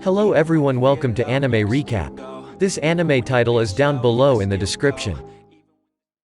Hello everyone, welcome to Anime Recap. This anime title is down below in the description.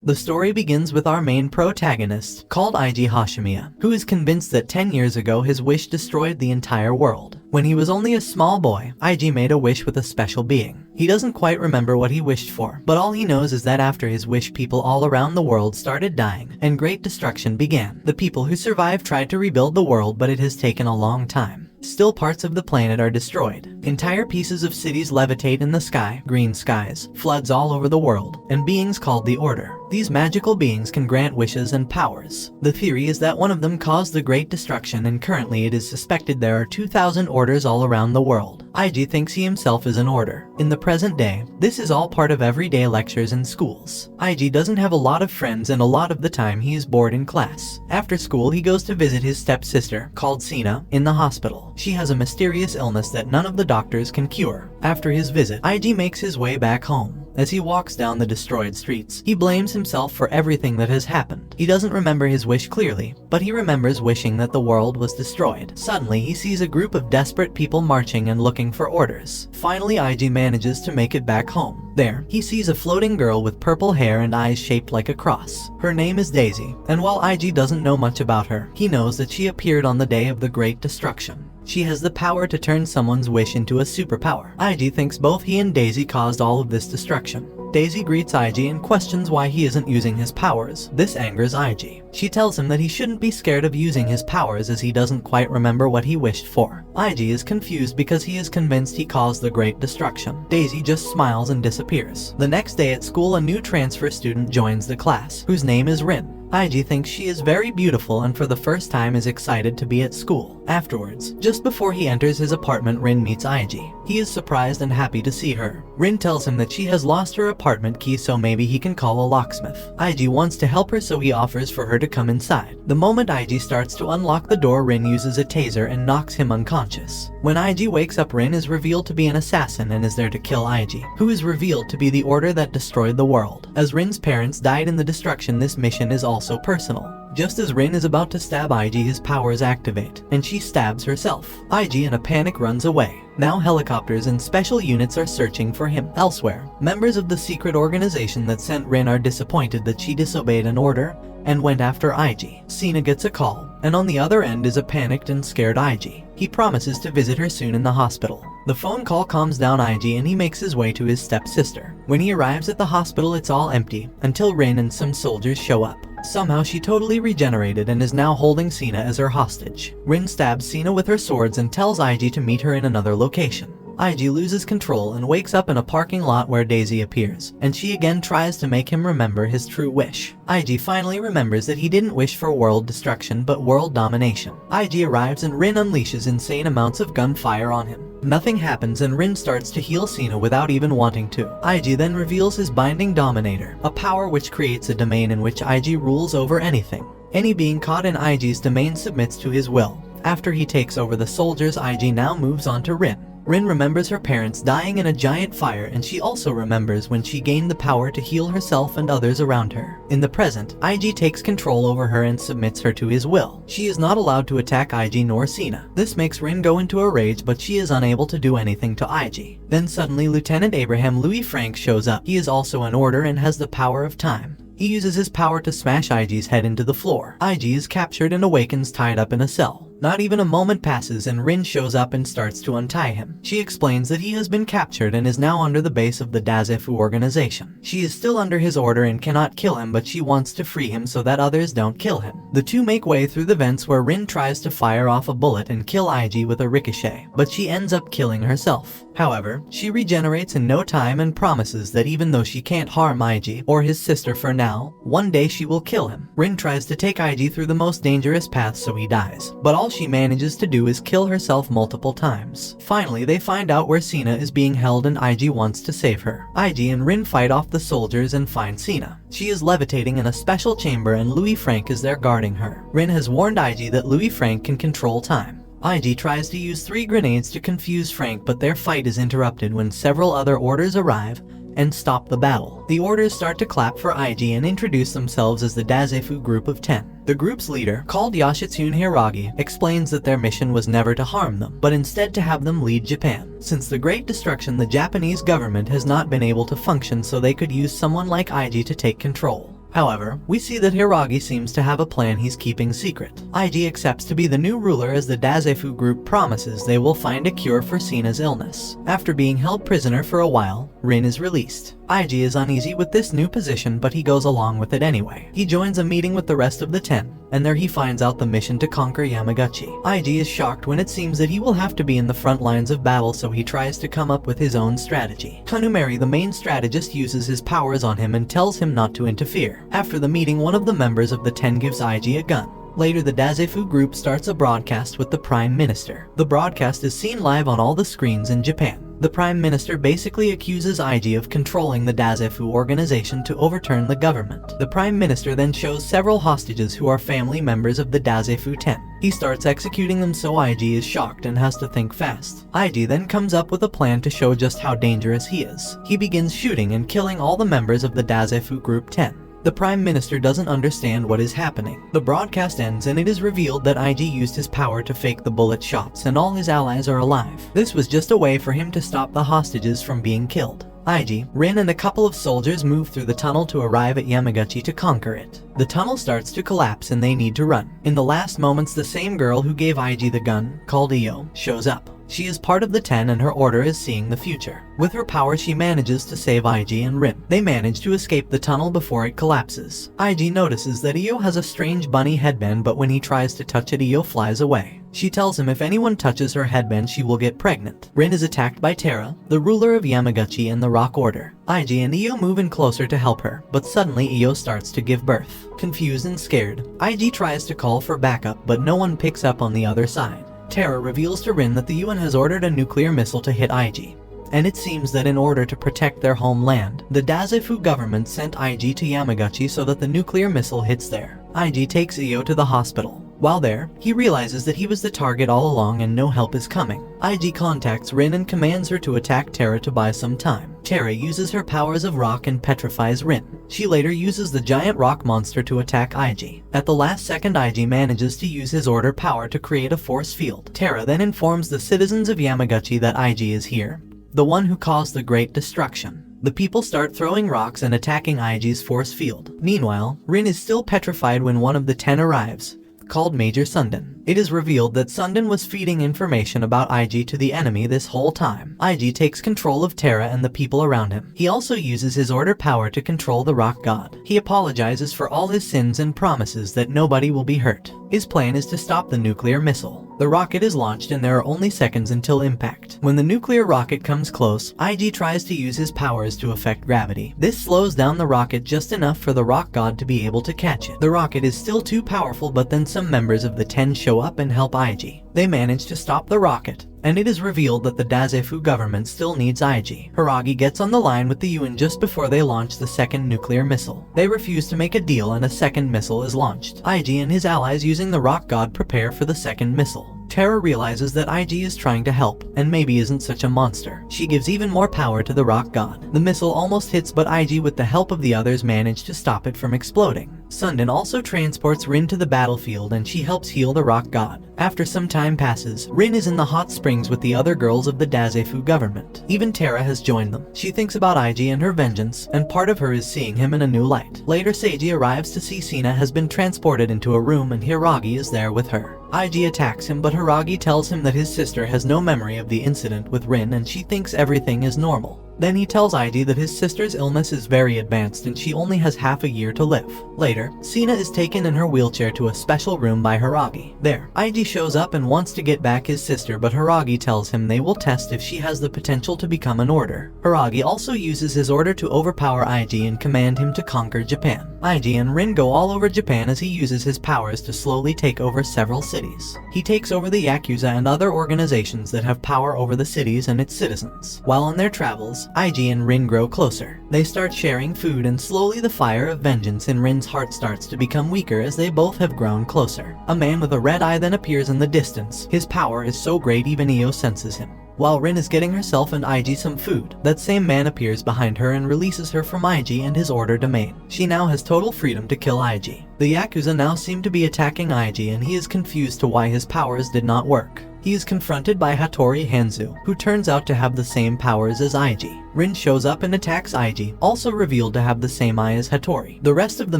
The story begins with our main protagonist, called Eiji Hoshimiya, who is convinced that 10 years ago his wish destroyed the entire world. When he was only a small boy, Eiji made a wish with a special being. He doesn't quite remember what he wished for, but all he knows is that after his wish, people all around the world started dying, and great destruction began. The people who survived tried to rebuild the world, but it has taken a long time. Still, parts of the planet are destroyed. Entire pieces of cities levitate in the sky, green skies, floods all over the world, and beings called the Order. These magical beings can grant wishes and powers. The theory is that one of them caused the Great Destruction, and currently it is suspected there are 2,000 orders all around the world. Eiji thinks he himself is an order. In the present day, this is all part of everyday lectures in schools. Eiji doesn't have a lot of friends, and a lot of the time he is bored in class. After school, he goes to visit his stepsister, called Sina, in the hospital. She has a mysterious illness that none of the doctors can cure. After his visit, Eiji makes his way back home. As he walks down the destroyed streets, he blames himself for everything that has happened. He doesn't remember his wish clearly, but he remembers wishing that the world was destroyed. Suddenly, he sees a group of desperate people marching and looking for orders. Finally, Eiji manages to make it back home. There, he sees a floating girl with purple hair and eyes shaped like a cross. Her name is Daisy, and while Eiji doesn't know much about her, he knows that she appeared on the day of the Great Destruction. She has the power to turn someone's wish into a superpower. Eiji thinks both he and Daisy caused all of this destruction. Daisy greets Eiji and questions why he isn't using his powers. This angers Eiji. She tells him that he shouldn't be scared of using his powers as he doesn't quite remember what he wished for. Eiji is confused because he is convinced he caused the Great Destruction. Daisy just smiles and disappears. The next day at school, a new transfer student joins the class, whose name is Rin. Eiji thinks she is very beautiful and for the first time is excited to be at school. Afterwards, just before he enters his apartment, Rin meets Eiji. He is surprised and happy to see her. Rin tells him that she has lost her apartment key, so maybe he can call a locksmith. Eiji wants to help her, so he offers for her to come inside. The moment Eiji starts to unlock the door, Rin uses a taser and knocks him unconscious. When Eiji wakes up, Rin is revealed to be an assassin and is there to kill Eiji, who is revealed to be the order that destroyed the world. As Rin's parents died in the destruction, this mission is also personal. Just as Rin is about to stab Eiji, his powers activate, and she stabs herself. Eiji in a panic runs away. Now helicopters and special units are searching for him. Elsewhere, members of the secret organization that sent Rin are disappointed that she disobeyed an order and went after Eiji. Sina gets a call, and on the other end is a panicked and scared Eiji. He promises to visit her soon in the hospital. The phone call calms down Eiji and he makes his way to his stepsister. When he arrives at the hospital, it's all empty, until Rin and some soldiers show up. Somehow she totally regenerated and is now holding Sina as her hostage. Rin stabs Sina with her swords and tells Eiji to meet her in another location. Eiji loses control and wakes up in a parking lot where Daisy appears, and she again tries to make him remember his true wish. Eiji finally remembers that he didn't wish for world destruction but world domination. Eiji arrives and Rin unleashes insane amounts of gunfire on him. Nothing happens and Rin starts to heal Sina without even wanting to. Eiji then reveals his Binding Dominator, a power which creates a domain in which Eiji rules over anything. Any being caught in Eiji's domain submits to his will. After he takes over the soldiers, Eiji now moves on to Rin. Rin remembers her parents dying in a giant fire, and she also remembers when she gained the power to heal herself and others around her. In the present, Eiji takes control over her and submits her to his will. She is not allowed to attack Eiji nor Sina. This makes Rin go into a rage, but she is unable to do anything to Eiji. Then suddenly Lieutenant Abraham Louis Frank shows up. He is also an order and has the power of time. He uses his power to smash Eiji's head into the floor. Eiji is captured and awakens tied up in a cell. Not even a moment passes and Rin shows up and starts to untie him. She explains that he has been captured and is now under the base of the Dazefu organization. She is still under his order and cannot kill him, but she wants to free him so that others don't kill him. The two make way through the vents where Rin tries to fire off a bullet and kill Eiji with a ricochet, but she ends up killing herself. However, she regenerates in no time and promises that even though she can't harm Eiji or his sister for now, one day she will kill him. Rin tries to take Eiji through the most dangerous path so he dies, but all she manages to do is kill herself multiple times. Finally, they find out where Sina is being held and Eiji wants to save her. Eiji and Rin fight off the soldiers and find Sina. She is levitating in a special chamber and Louis Frank is there guarding her. Rin has warned Eiji that Louis Frank can control time. Eiji tries to use 3 grenades to confuse Frank, but their fight is interrupted when several other orders arrive and stop the battle. The orders start to clap for Eiji and introduce themselves as the Dazefu Group of 10. The group's leader, called Yoshitsune Hiragi, explains that their mission was never to harm them, but instead to have them lead Japan. Since the Great Destruction, the Japanese government has not been able to function, so they could use someone like Eiji to take control. However, we see that Hiragi seems to have a plan he's keeping secret. Eiji accepts to be the new ruler as the Dazefu group promises they will find a cure for Sina's illness. After being held prisoner for a while, Rin is released. Eiji is uneasy with this new position, but he goes along with it anyway. He joins a meeting with the rest of the 10, and there he finds out the mission to conquer Yamaguchi. Eiji is shocked when it seems that he will have to be in the front lines of battle, so he tries to come up with his own strategy. Kanumeri, the main strategist, uses his powers on him and tells him not to interfere. After the meeting, one of the members of the 10 gives Eiji a gun. Later, the Dazefu group starts a broadcast with the Prime Minister. The broadcast is seen live on all the screens in Japan. The Prime Minister basically accuses Eiji of controlling the Dazefu organization to overturn the government. The Prime Minister then shows several hostages who are family members of the Dazefu 10. He starts executing them, so Eiji is shocked and has to think fast. Eiji then comes up with a plan to show just how dangerous he is. He begins shooting and killing all the members of the Dazefu Group 10. The Prime Minister doesn't understand what is happening. The broadcast ends and it is revealed that Eiji used his power to fake the bullet shots and all his allies are alive. This was just a way for him to stop the hostages from being killed. Eiji, Rin, and a couple of soldiers move through the tunnel to arrive at Yamaguchi to conquer it. The tunnel starts to collapse and they need to run. In the last moments, the same girl who gave Eiji the gun, called Io, shows up. She is part of the 10 and her order is seeing the future. With her power, she manages to save Eiji and Rin. They manage to escape the tunnel before it collapses. Eiji notices that Io has a strange bunny headband, but when he tries to touch it, Io flies away. She tells him if anyone touches her headband, she will get pregnant. Rin is attacked by Terra, the ruler of Yamaguchi and the Rock Order. Eiji and Io move in closer to help her, but suddenly Io starts to give birth. Confused and scared, Eiji tries to call for backup, but no one picks up on the other side. Terra reveals to Rin that the UN has ordered a nuclear missile to hit Eiji. And it seems that in order to protect their homeland, the Dazefu government sent Eiji to Yamaguchi so that the nuclear missile hits there. Eiji takes Io to the hospital. While there, he realizes that he was the target all along and no help is coming. Eiji contacts Rin and commands her to attack Terra to buy some time. Terra uses her powers of rock and petrifies Rin. She later uses the giant rock monster to attack Eiji. At the last second, Eiji manages to use his order power to create a force field. Terra then informs the citizens of Yamaguchi that Eiji is here, the one who caused the Great Destruction. The people start throwing rocks and attacking Eiji's force field. Meanwhile, Rin is still petrified when one of the 10 arrives, called Major Sundin. It is revealed that Sundin was feeding information about Eiji to the enemy this whole time. Eiji takes control of Terra and the people around him. He also uses his order power to control the rock god. He apologizes for all his sins and promises that nobody will be hurt. His plan is to stop the nuclear missile. The rocket is launched and there are only seconds until impact. When the nuclear rocket comes close, Eiji tries to use his powers to affect gravity. This slows down the rocket just enough for the rock god to be able to catch it. The rocket is still too powerful, but then some members of the 10 show up and help Eiji. They manage to stop the rocket, and it is revealed that the Dazefu government still needs Eiji. Hiragi gets on the line with the UN just before they launch the second nuclear missile. They refuse to make a deal and a second missile is launched. Eiji and his allies using the rock god prepare for the second missile. Terra realizes that Eiji is trying to help, and maybe isn't such a monster. She gives even more power to the rock god. The missile almost hits, but Eiji with the help of the others manage to stop it from exploding. Sundin also transports Rin to the battlefield and she helps heal the rock god. After some time passes, Rin is in the hot springs with the other girls of the Dazefu government. Even Terra has joined them. She thinks about Eiji and her vengeance, and part of her is seeing him in a new light. Later, Seiji arrives to see Sina has been transported into a room and Hiragi is there with her. Eiji attacks him, but Hiragi tells him that his sister has no memory of the incident with Rin and she thinks everything is normal. Then he tells Eiji that his sister's illness is very advanced and she only has half a year to live. Later, Sina is taken in her wheelchair to a special room by Hiragi. There, Eiji shows up and wants to get back his sister, but Hiragi tells him they will test if she has the potential to become an order. Hiragi also uses his order to overpower Eiji and command him to conquer Japan. Eiji and Rin go all over Japan as he uses his powers to slowly take over several cities. He takes over the Yakuza and other organizations that have power over the cities and its citizens. While on their travels, Eiji and Rin grow closer. They start sharing food and slowly the fire of vengeance in Rin's heart starts to become weaker as they both have grown closer. A man with a red eye then appears in the distance. His power is so great even Io senses him. While Rin is getting herself and Eiji some food, that same man appears behind her and releases her from Eiji and his order domain. She now has total freedom to kill Eiji. The Yakuza now seem to be attacking Eiji and he is confused to why his powers did not work. He is confronted by Hattori Hanzo, who turns out to have the same powers as Eiji. Rin shows up and attacks Eiji, also revealed to have the same eye as Hattori. The rest of the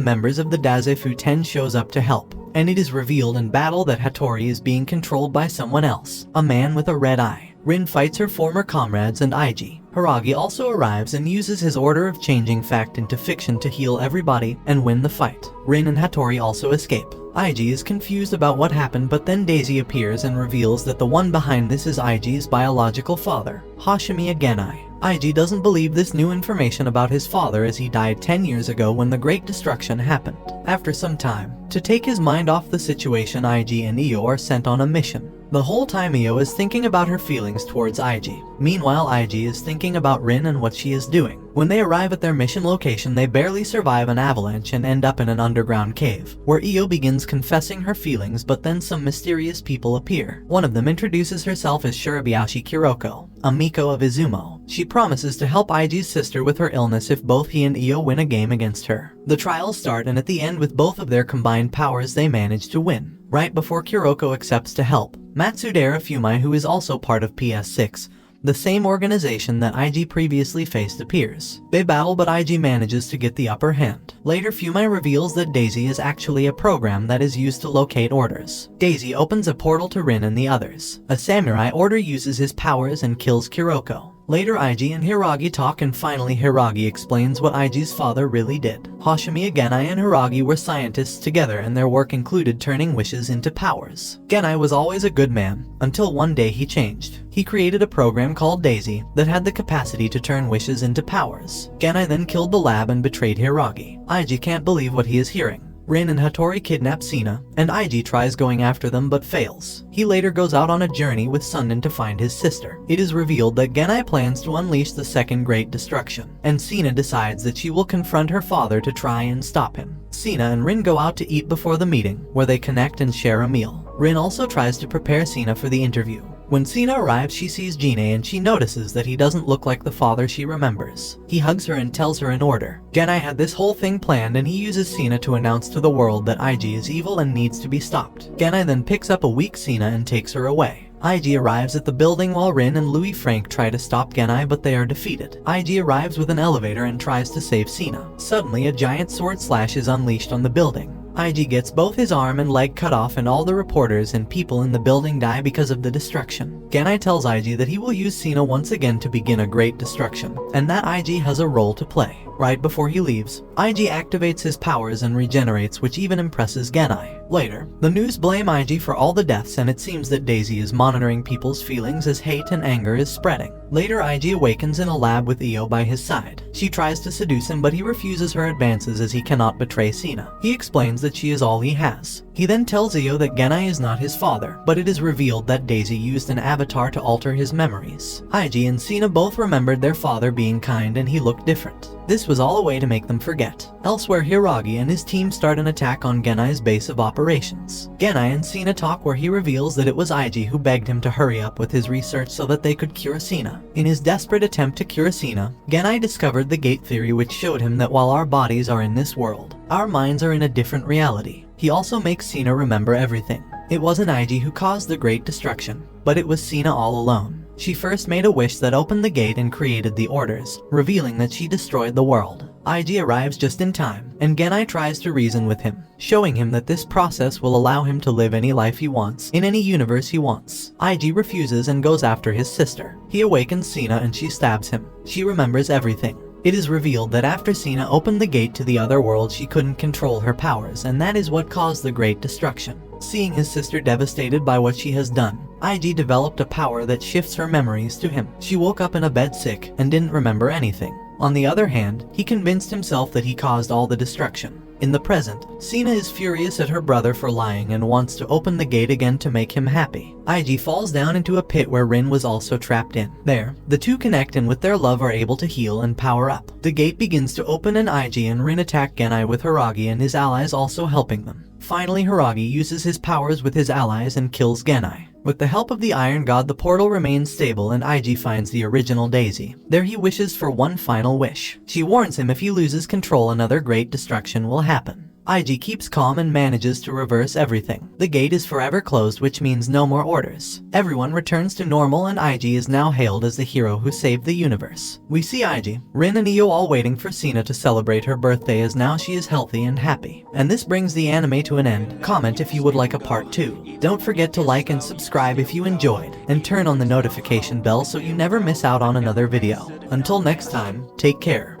members of the Dazefu 10 shows up to help, and it is revealed in battle that Hattori is being controlled by someone else, a man with a red eye. Rin fights her former comrades and Eiji. Hiragi also arrives and uses his order of changing fact into fiction to heal everybody and win the fight. Rin and Hattori also escape. Eiji is confused about what happened, but then Daisy appears and reveals that the one behind this is Eiji's biological father, Hoshimiya Genai. Eiji doesn't believe this new information about his father as he died 10 years ago when the Great Destruction happened. After some time, to take his mind off the situation, Eiji and Io are sent on a mission. The whole time Io is thinking about her feelings towards Eiji. Meanwhile, Eiji is thinking about Rin and what she is doing. When they arrive at their mission location, they barely survive an avalanche and end up in an underground cave, where Io begins confessing her feelings, but then some mysterious people appear. One of them introduces herself as Shirabayashi Kuroko, a Miko of Izumo. She promises to help Eiji's sister with her illness if both he and Io win a game against her. The trials start, and at the end, with both of their combined powers, they manage to win. Right before Kuroko accepts to help, Matsudera Fumai, who is also part of PS6, the same organization that Eiji previously faced, appears. They battle, but Eiji manages to get the upper hand. Later, Fumai reveals that Daisy is actually a program that is used to locate orders. Daisy opens a portal to Rin and the others. A samurai order uses his powers and kills Kuroko. Later, Eiji and Hiragi talk, and finally Hiragi explains what Eiji's father really did. Hoshimiya Genai and Hiragi were scientists together, and their work included turning wishes into powers. Genai was always a good man, until one day he changed. He created a program called Daisy that had the capacity to turn wishes into powers. Genai then killed the lab and betrayed Hiragi. Eiji can't believe what he is hearing. Rin and Hattori kidnap Sina, and Eiji tries going after them but fails. He later goes out on a journey with Sundin to find his sister. It is revealed that Genai plans to unleash the second Great Destruction, and Sina decides that she will confront her father to try and stop him. Sina and Rin go out to eat before the meeting, where they connect and share a meal. Rin also tries to prepare Sina for the interview. When Sina arrives, she sees Jinei and she notices that he doesn't look like the father she remembers. He hugs her and tells her an order. Genai had this whole thing planned, and he uses Sina to announce to the world that Eiji is evil and needs to be stopped. Genai then picks up a weak Sina and takes her away. Eiji arrives at the building while Rin and Louis Frank try to stop Genai, but they are defeated. Eiji arrives with an elevator and tries to save Sina. Suddenly, a giant sword slash is unleashed on the building. Eiji gets both his arm and leg cut off, and all the reporters and people in the building die because of the destruction. Genai tells Eiji that he will use Sina once again to begin a great destruction, and that Eiji has a role to play. Right before he leaves, Eiji activates his powers and regenerates, which even impresses Genai. Later, the news blame Eiji for all the deaths, and it seems that Daisy is monitoring people's feelings as hate and anger is spreading. Later, Eiji awakens in a lab with Io by his side. She tries to seduce him, but he refuses her advances as he cannot betray Sina. He explains that she is all he has. He then tells Io that Genai is not his father, but it is revealed that Daisy used an avatar to alter his memories. Eiji and Sina both remembered their father being kind, and he looked different. This was all a way to make them forget. Elsewhere, Hiragi and his team start an attack on Genai's base of operations. Genai and Sina talk, where he reveals that it was Eiji who begged him to hurry up with his research so that they could cure Sina. In his desperate attempt to cure Sina, Genai discovered the gate theory, which showed him that while our bodies are in this world, our minds are in a different reality. He also makes Sina remember everything. It wasn't Eiji who caused the Great Destruction, but it was Sina all alone. She first made a wish that opened the gate and created the orders, revealing that she destroyed the world. Eiji arrives just in time, and Genai tries to reason with him, showing him that this process will allow him to live any life he wants, in any universe he wants. Eiji refuses and goes after his sister. He awakens Sina and she stabs him. She remembers everything. It is revealed that after Sina opened the gate to the other world, she couldn't control her powers, and that is what caused the Great Destruction. Seeing his sister devastated by what she has done, Eiji developed a power that shifts her memories to him. She woke up in a bed sick and didn't remember anything. On the other hand, he convinced himself that he caused all the destruction. In the present, Sina is furious at her brother for lying and wants to open the gate again to make him happy. Eiji falls down into a pit where Rin was also trapped in. There, the two connect and with their love are able to heal and power up. The gate begins to open and Eiji and Rin attack Genai with Hiragi and his allies also helping them. Finally, Hiragi uses his powers with his allies and kills Genai. With the help of the Iron God, the portal remains stable and Eiji finds the original Daisy. There he wishes for one final wish. She warns him if he loses control, another great destruction will happen. Eiji keeps calm and manages to reverse everything. The gate is forever closed, which means no more orders. Everyone returns to normal and Eiji is now hailed as the hero who saved the universe. We see Eiji, Rin and Io all waiting for Sina to celebrate her birthday, as now she is healthy and happy. And this brings the anime to an end. Comment if you would like a part 2. Don't forget to like and subscribe if you enjoyed, and turn on the notification bell so you never miss out on another video. Until next time, take care.